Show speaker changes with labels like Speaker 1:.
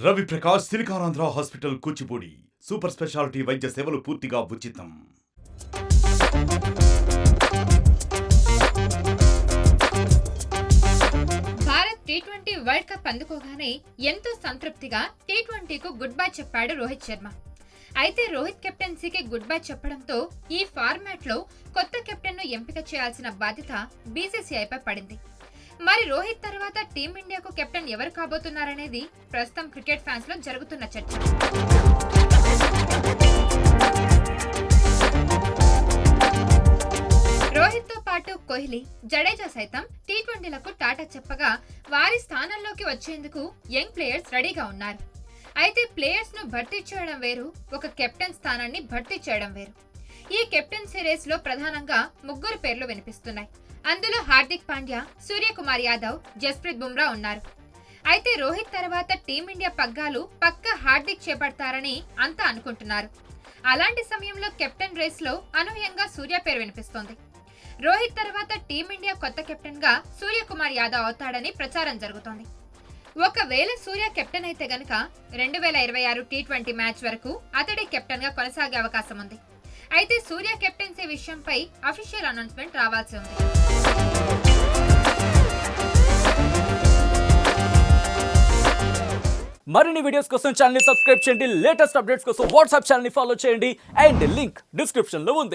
Speaker 1: Ravi Prakash Siliconandhra hospital Kuchipudi super speciality వైద్య సేవలు పూర్తిగా ఉచితం.
Speaker 2: భారత్ టీ20 వరల్డ్ కప్ అందుకోగానే ఎంతో సంతృప్తిగా టీ20కు గుడ్ బై చెప్పాడు రోహిత్ శర్మ. అయితే రోహిత్ కెప్టెన్సీకి గుడ్ బై చెప్పడంతో ఈ ఫార్మాట్ లో కొత్త కెప్టెన్ ను ఎంపిక చేయాల్సిన బాధ్యత బీసీసీఐపై పడింది. మరి రోహిత్ తర్వాత టీమిండియాకు కెప్టెన్ ఎవరు కాబోతున్నారనేది ప్రస్తుతం క్రికెట్ ఫ్యాన్స్ లో జరుగుతున్న చర్చ. రోహిత్ తో పాటు కోహ్లీ, జడేజా సైతం టీ20లకు టాటా చెప్పగా వారి స్థానంలోకి వచ్చేందుకు యంగ్ ప్లేయర్స్ రెడీగా ఉన్నారు. అయితే ప్లేయర్స్ ను భర్తీ చేయడం వేరు, ఒక కెప్టెన్ స్థానాన్ని భర్తీ చేయడం వేరు. ఈ కెప్టెన్సీ రేస్ లో ప్రధానంగా ముగ్గురు పేర్లు వినిపిస్తున్నాయి. అందులో హార్దిక్ పాండ్యా, సూర్యకుమార్ యాదవ్, జస్ప్రీత్ బుమ్రా ఉన్నారు. అయితే రోహిత్ తర్వాత టీమిండియా పగ్గాలు పక్క హార్దిక్ చేపడతారని అంతా అనుకుంటున్నారు. అలాంటి సమయంలో కెప్టెన్ రేస్ లో అనూహ్యంగా సూర్య పేరు వినిపిస్తోంది. రోహిత్ తర్వాత టీమిండియా కొత్త కెప్టెన్ గా సూర్యకుమార్ యాదవ్ అవుతాడని ప్రచారం జరుగుతోంది. ఒకవేళ సూర్య కెప్టెన్ అయితే గనక 2026 టీ20 మ్యాచ్ వరకు అతడే కెప్టెన్ గా కొనసాగే అవకాశం ఉంది. అయితే సూర్య కెప్టెన్సీ విషయంపై అఫీషియల్ అనౌన్స్మెంట్ రావాల్సి ఉంది.
Speaker 3: మరిన్ని వీడియోస్ కోసం ఛానల్ ని సబ్స్క్రైబ్ చేయండి. లేటెస్ట్ అప్డేట్స్ కోసం వాట్సాప్ ఛానల్ ని ఫాలో చేయండి. అండ్ లింక్ డిస్క్రిప్షన్ లో ఉంది.